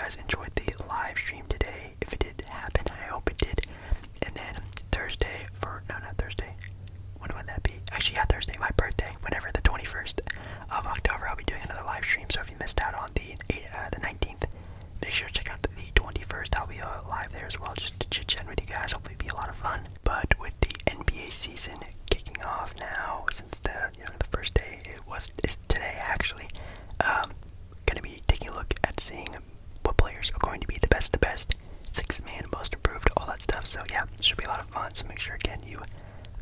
guys enjoyed the live stream today. If it did happen, I hope it did. And then Thursday, not Thursday. When would that be? Actually, yeah, Thursday, my birthday, whenever, the 21st of October, I'll be doing another live stream. So if you missed out on the 19th, make sure to check out the 21st. I'll be live there as well, just to chit-chat with you guys. Hopefully it'll be a lot of fun. But with the NBA season kicking off now, since the first day is today actually, gonna be taking a look at seeing what players are going to be the best, sixth man, most improved, all that stuff. So yeah, it should be a lot of fun. So make sure again you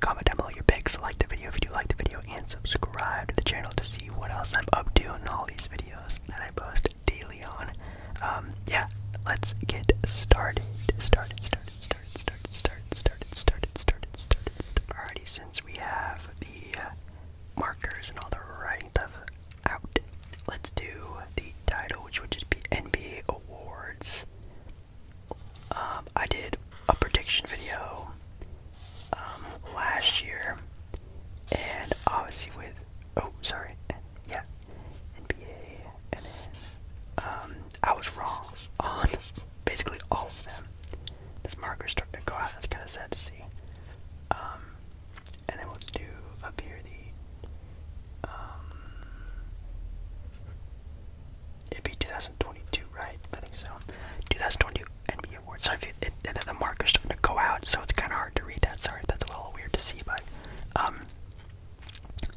comment down below your picks, like the video if you do like the video, and subscribe to the channel to see what else I'm up to in all these videos that I post daily on. Yeah, let's get started. Alrighty, since we have the markers and all the writing stuff out, let's do the title, which would just be NBA Awards. I did a prediction video last year, and obviously with NBA, and then I was wrong on basically all of them. This marker's starting to go out. That's kind of sad to see. And then let's do up here the it'd be 2022, right? I think so. 2022 NBA Awards. So the marker's starting to go out, so it's kind of hard to read that. Sorry, that's a little weird to see, but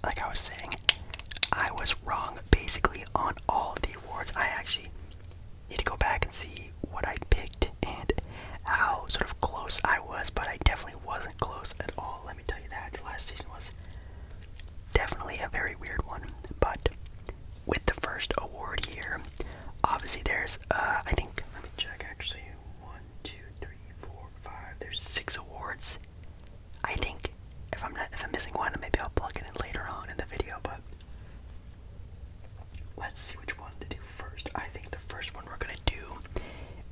like I was saying, I was wrong basically on all of the awards. I actually need to go back and see what I picked and how sort of close I was, but I definitely wasn't close at all. Let me tell you that. Last season was definitely a very weird one. But with the first award here, obviously there's I think, let me check actually, 1, 2, 3, 4, 5, there's 6 awards. I think if I'm missing one, maybe I'll plug it in later on in the video, but let's see which one to do first. I think the first one we're gonna do,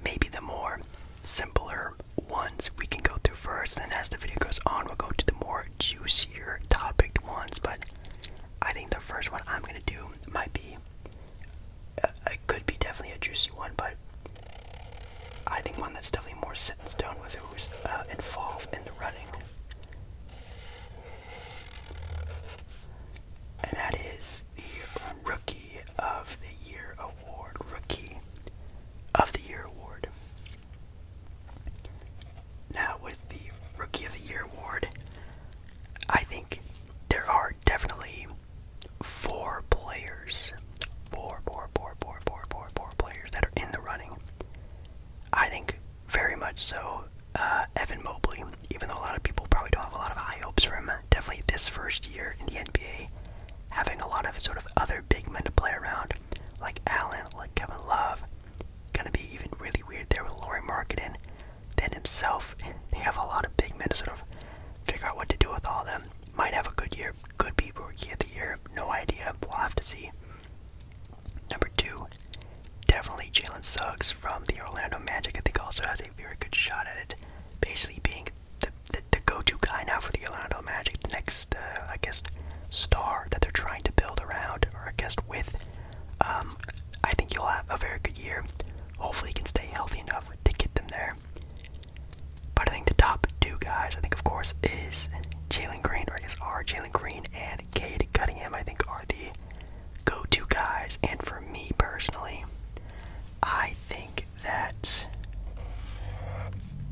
maybe the more simpler ones we can go through first, and then as the video goes on, we'll go to the more juicier topic ones. But I think the first one I'm gonna do might be, it could be definitely a juicy one, but I think one that's definitely more set in stone with who's involved in the running. And that is the Rookie of the Year Award. Rookie of the Year Award. Now, with the Rookie of the Year Award, I think there are definitely 4 players. Four players that are in the running. I think very much so. Evan Mobley, even though a lot of people probably don't have a lot of high hopes for him, definitely this first year in the NBA, having a lot of sort of other big men to play around, like Allen, like Kevin Love, gonna be even really weird there with Lauri Markkanen, then himself. They have a lot of big men to sort of figure out what to do with all of them. Might have a good year, could be Rookie of the Year, no idea, we'll have to see. Number 2, definitely Jalen Suggs from the Orlando Magic. I think also has a very good shot at it, basically being the go-to guy now for the Orlando Magic, the next, I guess, star that they're trying to build around, or I guess with. I think he'll have a very good year. Hopefully he can stay healthy enough to get them there. But I think the top 2 guys, I think of course, is Jalen Green, or I guess are Jalen Green and Cade Cunningham, I think are the go-to guys. And for me personally, I think that,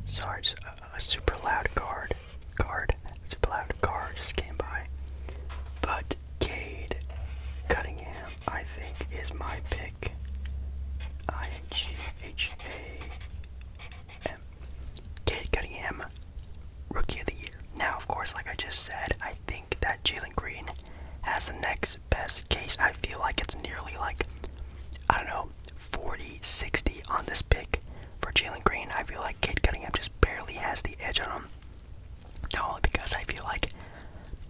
sorry, just a super loud just came by. But Cade Cunningham, I think, is my pick. INGHAM. Cade Cunningham, Rookie of the Year. Now, of course, like I just said, I think that Jalen Green has the next best case. I feel like it's nearly like, I don't know, 40-60 on this pick for Jalen Green. I feel like Cade Cunningham just barely has the edge on him. Not only because I feel like,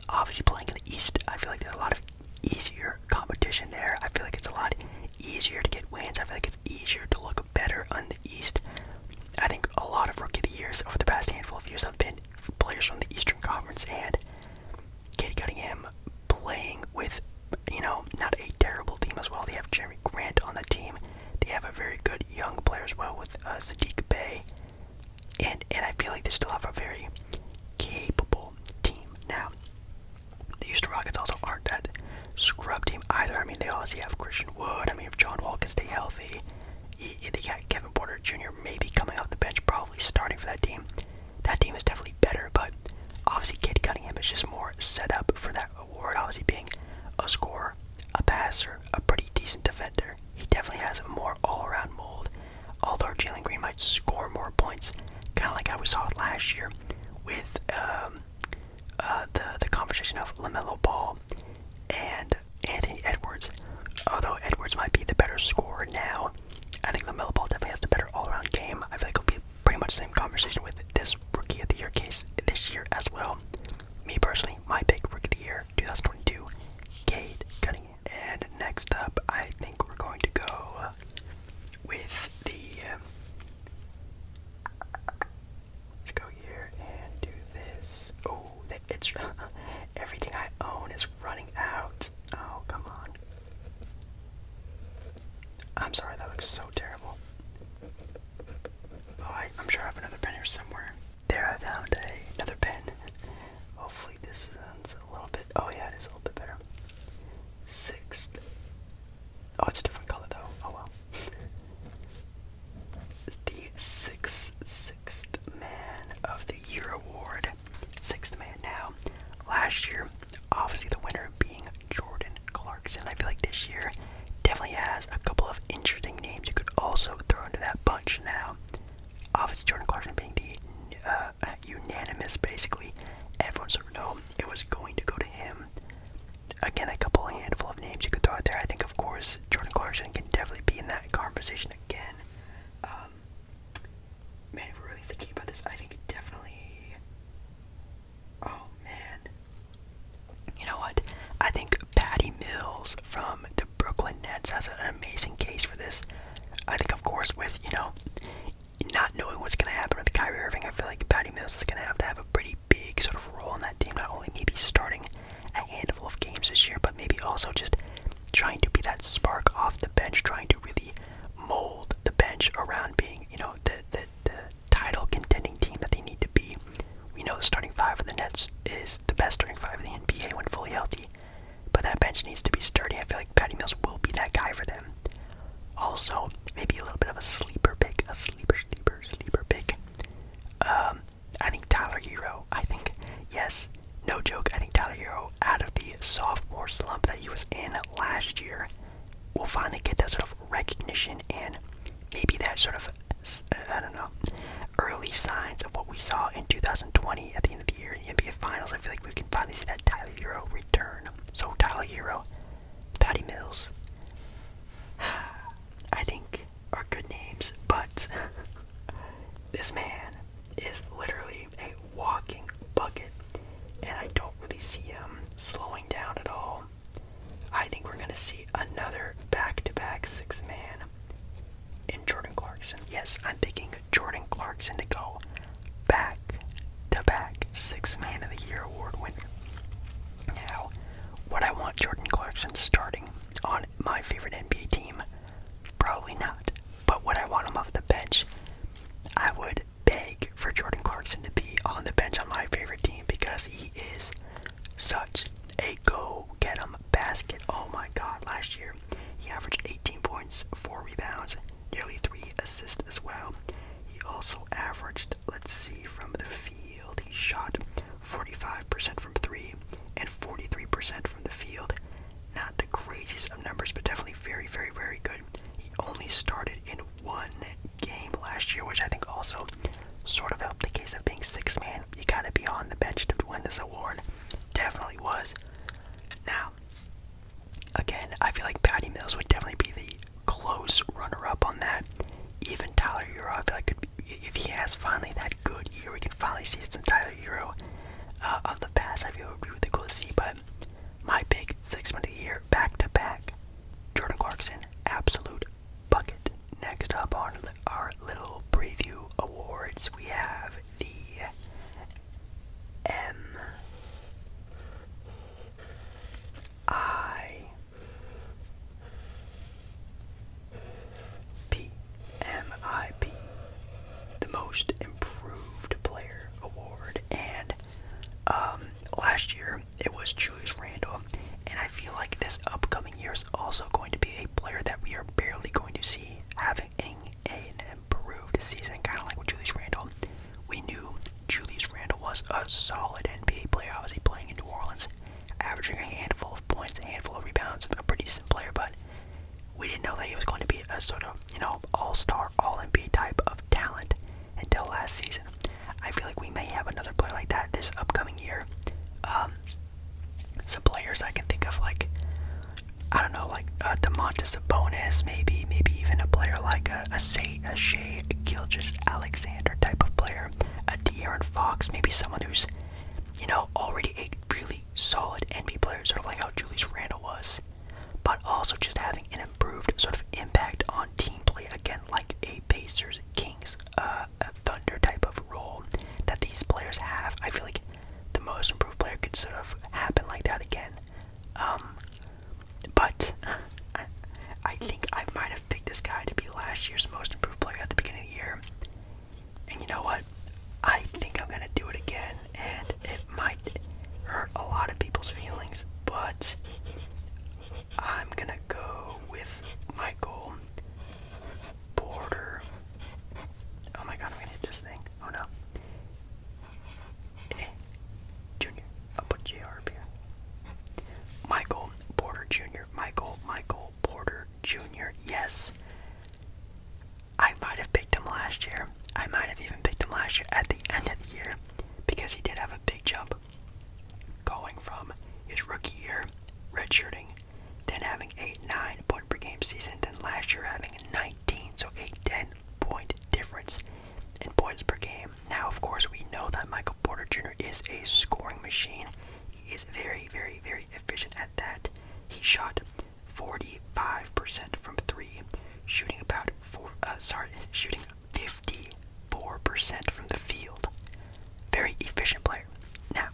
obviously playing in the East, I feel like there's a lot of easier competition there. I feel like it's a lot easier to get wins. I feel like it's easier to look better on the East. I think a lot of Rookie of the Years over the past handful of years have been players from the Eastern Conference, and Cade Cunningham playing with, not a terrible team as well. They have Jeremy Grant on the team. They have a very good young players Sadiq Bey, and I feel like they still have a very capable team. Now, the Houston Rockets also aren't that scrub team either. I mean, they obviously have Christian Wood. I mean, if John Wall can stay healthy, they got Kevin Porter Jr. maybe coming off the bench, probably starting for that team. That team is definitely better, but obviously Cade Cunningham is just more set up for that award, obviously being a scorer, a passer, a pretty decent defender. He definitely has a more all-around mold, although Jalen Green might score more points, kind of like how we saw it last year with the conversation of LaMelo Ball and Anthony Edwards. Although Edwards might be the better scorer now, I think LaMelo Ball definitely has the better all-around game. I feel like it'll be pretty much the same conversation with this Rookie of the Year case this year as well. Me personally, my pick Rookie of the Year 2022, Cade Cunningham. And next up, I think we're going to go with the. Let's go here and do this. Oh, it's everything I own is running out. Oh, come on. I'm sorry, that looks so terrible. Oh, I'm sure I have another pen here somewhere. There, I found another pen. Hopefully this sounds a little bit. Oh yeah, it is a little bit better. Sixth. Oh, it's a different color though. Oh well. It's the sixth man of the year award. Sixth man now. Last year, obviously the winner being Jordan Clarkson. I feel like this year definitely has a couple of interesting names you could also throw into that bunch now. Obviously Jordan Clarkson being the unanimous, basically. Everyone sort of know it was going to go to him. Again, a handful of names you could throw out there. I think, of course, Jordan Clarkson can definitely be in that conversation again. Man, if we're really thinking about this, I think definitely. Oh man, you know what? I think Patty Mills from the Brooklyn Nets has an amazing case for this. I think, of course, with not knowing what's going to happen with Kyrie Irving, I feel like Patty Mills is going to have a pretty big sort of role in that team. Not only maybe starting a handful of games this year, but maybe also just trying to be that spark off the bench, trying to really mold the bench around being, the title contending team that they need to be. We know the starting five of the Nets is the best starting five in the NBA when fully healthy, but that bench needs to be sturdy. I feel like Patty Mills will be that guy for them. Also, maybe a little bit of a sleeper pick, sleeper pick. I think Tyler Hero. Yes, no joke, I think Tyler Hero, out of the sophomore slump that he was in last year, will finally get that sort of recognition and maybe that sort of, early signs of what we saw in 2020 at the end of the year in the NBA Finals. I feel like we can finally see that Tyler Hero return. So Tyler Hero, Patty Mills, I think are good names, but this man is literally a walking bucket, and I don't really see him slowing down at all. I think we're going to see another back-to-back six-man in Jordan Clarkson. Yes, I'm picking Jordan Clarkson to go back-to-back six-man of the year award winner. Now, would I want Jordan Clarkson starting on my favorite NBA team? Probably not. But would I want him off the bench? I would beg for Jordan Clarkson to be on the bench on my favorite team because he is such a go-get-em basket. Oh my god, last year he averaged 18 points, 4 rebounds, nearly 3 assists as well. He also averaged, from the field, he shot 45% from 3 and 43% from the field. Not the craziest of numbers, but definitely very, very, very good. He only started in one game last year, which I think also sort of helped the case of being six-man. You gotta be on the bench to win this award. Definitely was. Now, again, I feel like Patty Mills would definitely be the close runner-up on that. Even Tyler Hero, I feel like if he has finally that good year, we can finally see some Tyler Hero of the past. I feel it would be really cool to see, but my pick, six-man of the year, back-to-back, Jordan Clarkson, absolute bucket. Next up on our little preview awards, we have the MIP improved season, kind of like with Julius Randle. We knew Julius Randle was a solid NBA player, obviously playing in New Orleans, averaging a handful of points, a handful of rebounds, a pretty decent player, but we didn't know that he was going to be a sort of, all-star, all-NBA type of talent until last season. I feel like we may have another player like that this upcoming year. Some players I can think of, like, I don't know, like Domantas Sabonis, maybe even a player like a Shai Gilgeous-Alexander type of player, a De'Aaron Fox, maybe someone who's, already a really solid NBA player, sort of like how Julius Randle was, but also just having an improved sort of impact on team play, again, like a Pacers, Kings, a Thunder type of role that these players have. I feel like the most improved player could sort of happen like that again. But I think I might have picked this guy to be last year's most improved player at the beginning of the year. And you know what? I think I'm going to do it again, and it might hurt a lot of people's feelings, but I'm going to go with Michael Porter. Oh my god, I'm going to hit this thing. Oh no. Junior. I'll put JR up here. Michael Porter Jr. Michael Porter Jr. Yes. I might have picked him last year. I might have even picked him last year at the end of the year because he did have a big jump going from his rookie year, redshirting, then having a 9-point per game season, then last year having a 19, so a 10-point difference in points per game. Now, of course, we know that Michael Porter Jr. is a scoring machine. He is very, very, very efficient at that. He shot 45% from 3, shooting shooting 54% from the field. Very efficient player. Now,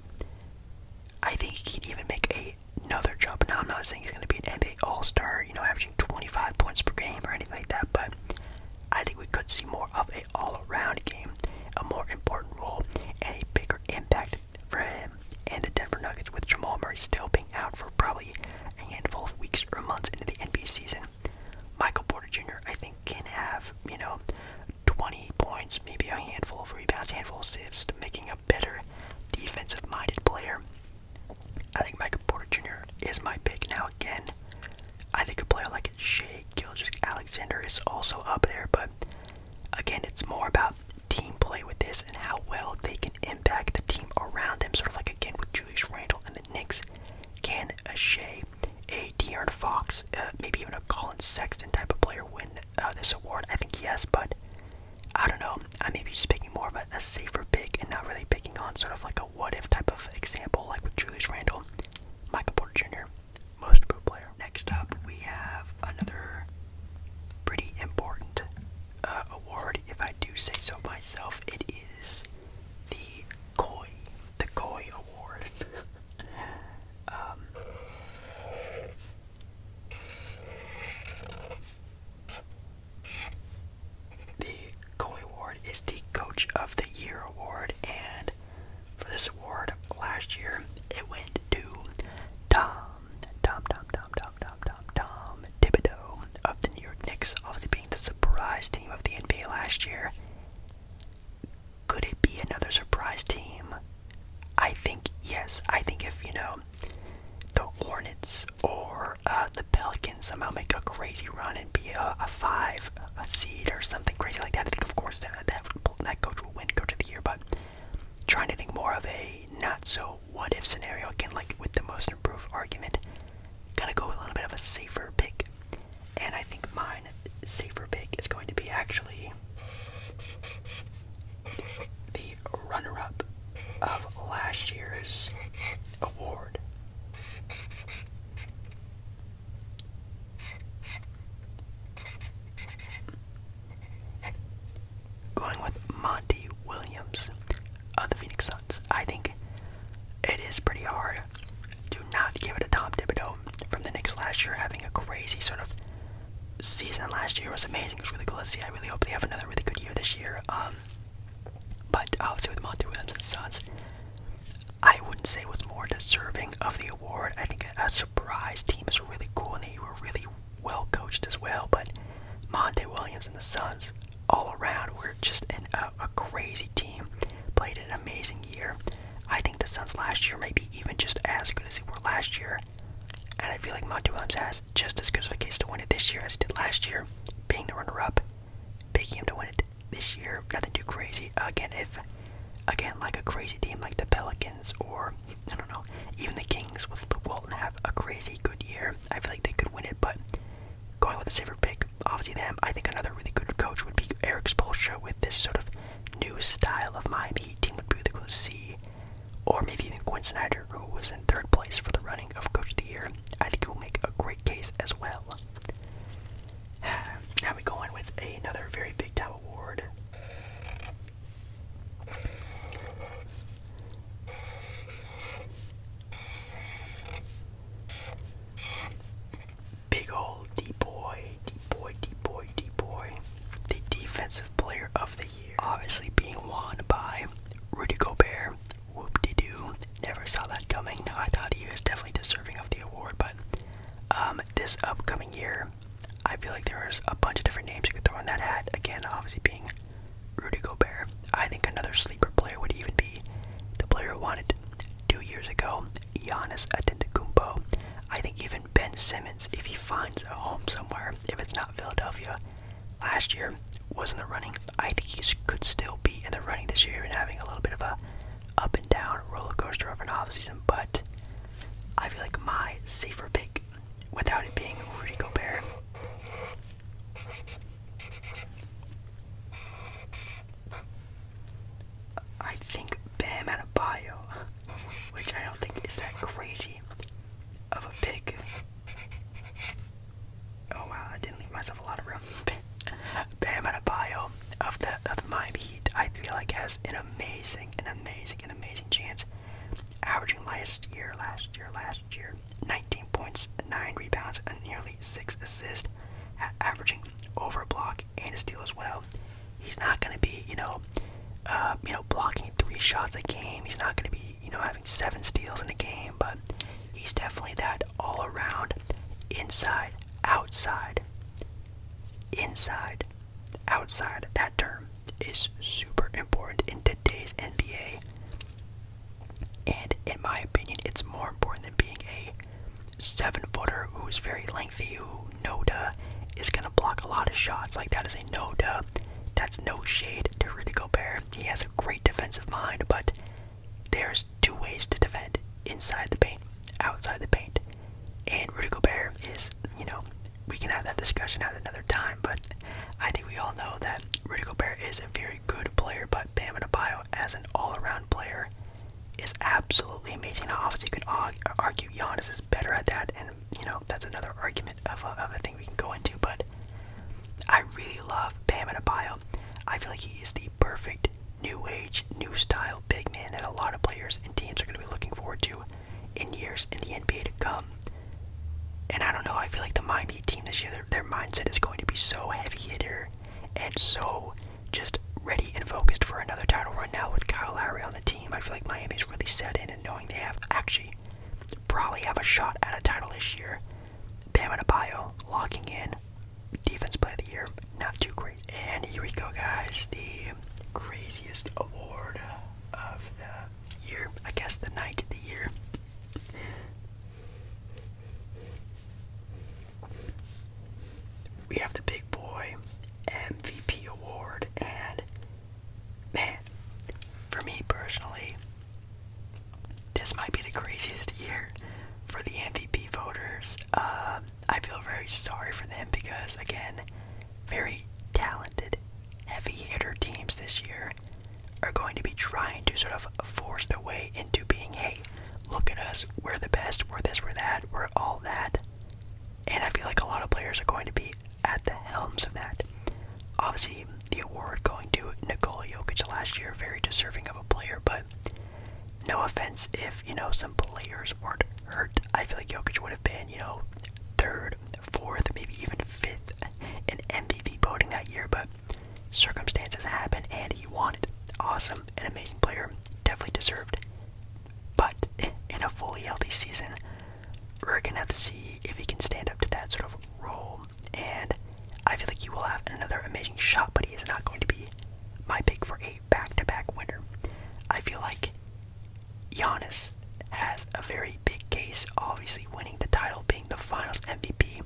I think he can even make another jump. Now, I'm not saying he's going to be an NBA All-Star, averaging 25 points per game or anything like that, but I think we could see more of an all-around game, a more important role, and a bigger impact for him and the Denver Nuggets, with Jamal Murray still being out for probably a handful of weeks or months into the NBA season. Michael Porter Jr., I think, can have, 20 points, maybe a handful of rebounds, handful of assists, making a better defensive-minded player. I think Michael Porter Jr. is my pick. Now, again, I think a player like Shai Gilgeous-Alexander is also up there, but again, it's more about team play with this and how well they can impact the team around them, sort of like, again, with Julius Randle and the Knicks. Can a Shai, a De'Aaron Fox, maybe even a Colin Sexton type of player win this award? I think yes, but I don't know. I may be just picking more of a safer pick and not really picking on sort of like a what-if type of example, like with Julius Randle. Michael Porter Jr., most improved player. Next up, we have another pretty important award, if I do say so myself. It is the Koi Award. The Koi Award is the Coach of the Year award, and for this award last year, it went to Tom Thibodeau of the New York Knicks, obviously being the surprise team of the NBA last year. Could it be another surprise team? I think yes. I think if, the Hornets or the Pelicans somehow make a crazy run and be a 5 seed or something crazy like that, I think, of course, that coach will win Coach of the Year, but trying to think more of a not-so what-if scenario, again, like with the most improved argument, gonna go with a little bit of a safer pick, and I think mine safer pick is going to be actually the runner-up of last year's award. Going with Monty Williams of the Phoenix Suns. I think it is pretty hard to not give it to Tom Thibodeau from the Knicks last year, having a crazy sort of season last year. It was amazing. It was really cool to see. I really hope they have another really good year this year. But obviously with Monty Williams and the Suns, I wouldn't say was more deserving of the award. I think a surprise team is really cool, and they were really well coached as well. But Monty Williams and the Suns all around were just a crazy team. Played an amazing year. I think the Suns last year may be even just as good as they were last year. And I feel like Monty Williams has just as good of a case to win it this year as he did last year, being the runner-up. Picking him to win it this year, nothing too crazy. Again, like a crazy team like the Pelicans or, I don't know, even the Kings with Luke Walton have a crazy good year, I feel like they could win it, but going with a safer pick, obviously them, I think another really good coach would be Eric Spoelstra with this sort of new style of Miami Heat team would be really cool to see. Or maybe even Quinn Snyder, who was in third place for the running of Coach of the Year. I think he will make a great case as well. Now we go in with another very big time award. Big ol' dpoy, the Defensive Player of the Year. Obviously being won by Rudy Gobert. Whoop-de-doo. Never saw that coming. No, I thought he was definitely deserving of the award, but this upcoming year, I feel like there's a bunch of different names you could throw in that hat. Again, obviously being Rudy Gobert. I think another sleeper player would even be the player who won it 2 years ago, Giannis Antetokounmpo. I think even Ben Simmons, if he finds a home somewhere, if it's not Philadelphia, last year was in the running. I think he could still be in the running this year and having a little bit of a up and down roller coaster of an offseason, but I feel like my safer pick, without it being Rudy Gobert, I think Bam Adebayo, which I don't think is that crazy of a pick. Oh wow, I didn't leave myself a lot of room. Bam Adebayo of the Miami Heat, I feel like has an amazing chance. Averaging last year, 19 points, 9 rebounds, and nearly 6 assists, averaging over a block and a steal as well. He's not going to be, blocking 3 shots a game. He's not going to be, having 7 steals in a game, but he's definitely that all-around inside, outside. That term is super important in today's NBA. And in my opinion, it's more important than being a 7-footer who is very lengthy, who no-duh is going to block a lot of shots. Like, that is a no-duh. That's no shade to Rudy Gobert. He has a great defensive mind, but there's 2 ways to defend: inside the paint, outside the paint. And Rudy Gobert is, we can have that discussion at another time, but I think we all know that Rudy Gobert is a very good player, but Bam Adebayo as an all-around player is absolutely amazing. Now, obviously, you can argue Giannis is better at that, and, that's another argument of a thing we can go into, but I really love Bam Adebayo. I feel like he is the perfect new age, new style big man that a lot of players and teams are going to be looking forward to in years in the NBA to come. And I don't know, I feel like the Miami Heat team this year, their mindset is going to be so heavy hitter and so just ready and focused for another title run now with Kyle Lowry on the team. I feel like Miami's really set in and knowing they have probably have a shot at a title this year. Bam Adebayo locking in Defense Player of the Year, not too crazy. And here we go, guys, the craziest award of the year, I guess the night of the year. We have the Big Boy MVP award, and man, for me personally, this might be the craziest year for the MVP voters. I feel very sorry for them because, again, very talented, heavy hitter teams this year are going to be trying to sort of force their way into being, hey, look at us, we're the best, we're this, we're that, we're all that. And I feel like a lot of players are going to be at the helms of that. Obviously, the award going to Nikola Jokic last year, very deserving of a player, but no offense if, some players weren't hurt. I feel like Jokic would have been, 3rd, 4th, maybe even 5th in MVP voting that year, but circumstances happen and he won it. Awesome, an amazing player, definitely deserved. But in a fully healthy season, we're going to have to see if he can stand up to that sort of role. And I feel like he will have another amazing shot, but he is not going to be my pick for a back-to-back winner. I feel like Giannis has a very big case, obviously winning the title, being the finals MVP.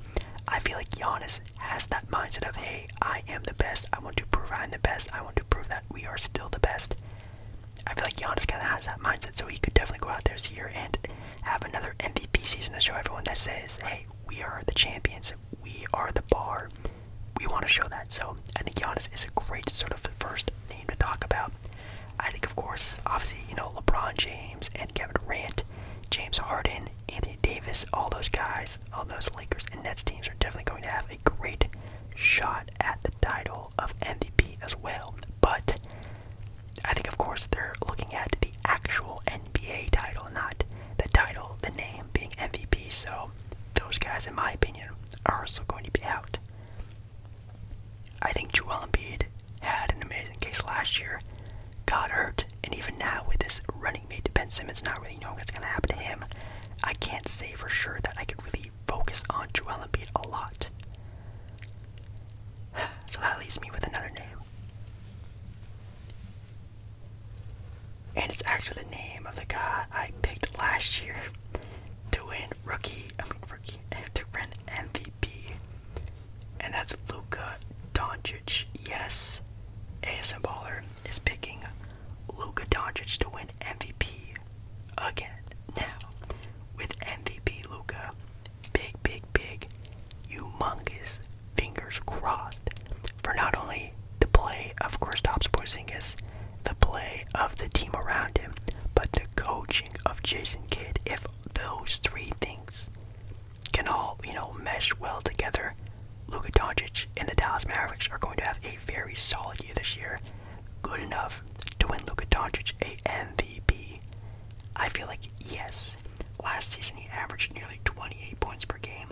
I feel like Giannis has that mindset of, hey, I am the best, I want to prove I'm the best, I want to prove that we are still the best. I feel like Giannis kind of has that mindset, so he could definitely go out there this year and have another MVP season to show everyone that says, hey, we are the champions, we are the bar, we want to show that. So I think Giannis is a great sort of first name to talk about. I think, of course, obviously, LeBron James and Kevin Durant, James Harden, Anthony Davis, all those guys, all those Lakers and Nets teams are definitely going to have a great shot at the title of MVP as well. But I think, of course, they're looking at the actual NBA title, not the title, the name being MVP. So those guys, in my opinion, are also going to be out. I think Joel Embiid had an amazing case last year, got hurt, and even now with this running mate Ben Simmons not really knowing what's going to happen to him, I can't say for sure that I could really focus on Joel Embiid a lot. So that leaves me with another name. And it's actually the name of the guy I picked last year to win to win MVP. And that's Luka Doncic. Yes, ASMballeR is picking Luka Doncic to win MVP again. Now, with MVP Luka, big, humongous fingers crossed for not only the play of Kristaps Porzingis, the play of the team around him, but the coaching of Jason Kidd. If those three things can all, mesh well together, Luka Doncic and the Dallas Mavericks are going to have a very solid year this year. Good enough to win Luka Doncic a MVP. I feel like, yes, last season he averaged nearly 28 points per game,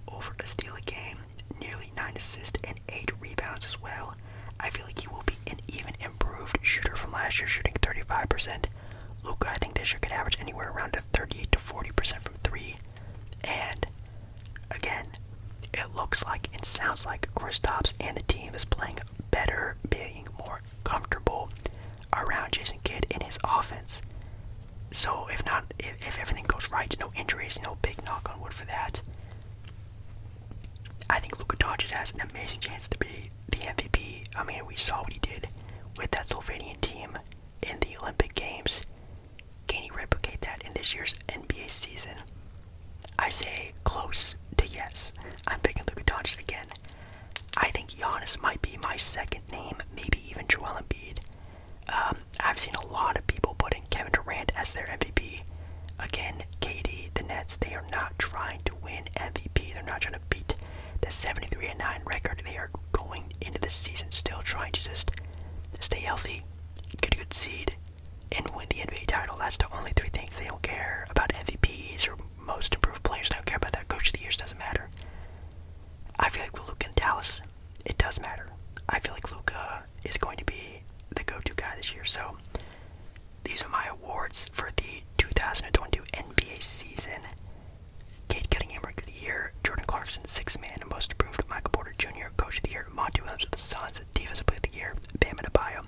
over a steal a game, nearly 9 assists and 8 rebounds as well. I feel like he will be an even improved shooter from last year, shooting 35%. Luka, I think this year could average anywhere around 38 to 40% from 3. And again, it looks like and sounds like Kristaps and the team is playing better, being more comfortable around Jason Kidd in his offense. So if everything goes right, no injuries, no big knock on wood for that, I think Luka Doncic has an amazing chance to be the MVP. I mean, we saw what he did with that Slovenian team in the Olympic Games. Can he replicate that in this year's NBA season? I say close to yes. I'm picking Luka Doncic again. I think Giannis might be my second name, maybe even Joel Embiid. I've seen a lot of people putting Kevin Durant as their MVP. Again, KD, the Nets, they are not trying to win MVP. They're not trying to beat the 73-9 record. They are going into the season still trying to just stay healthy, get a good seed, and win the NBA title. That's the only three things. They don't care about MVPs or most improved players. They don't care about that. Coach of the years doesn't matter. I feel like with Luka in Dallas, it does matter. I feel like Luka is going to be the go-to guy this year. So these are my awards for the 2022 NBA season. Cade Cunningham, Rookie of the Year. Jordan Clarkson, Sixth Man, Most Improved. Michael Porter Jr., Coach of the Year. Monty Williams with the Suns, Defensive Player of the Year. Bam Adebayo,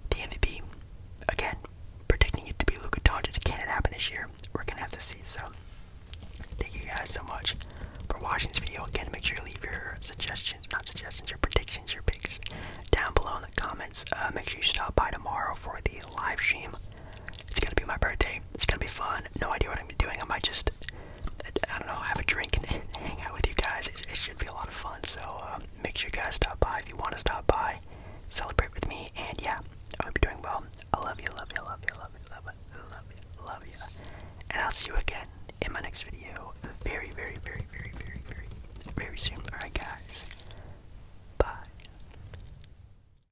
the MVP. Again, predicting it to be Luka Doncic. Can it happen this year? We're gonna have to see. So thank you guys so much for watching this video. Again, make sure you leave your your predictions, your picks down below in the comments. Make sure you stop by tomorrow for the live stream. It's gonna be my birthday. It's gonna be fun. No idea what I'm gonna be doing. I might just, I don't know, have a drink and hang out with you guys. It should be a lot of fun. So make sure you guys stop by if you want to stop by.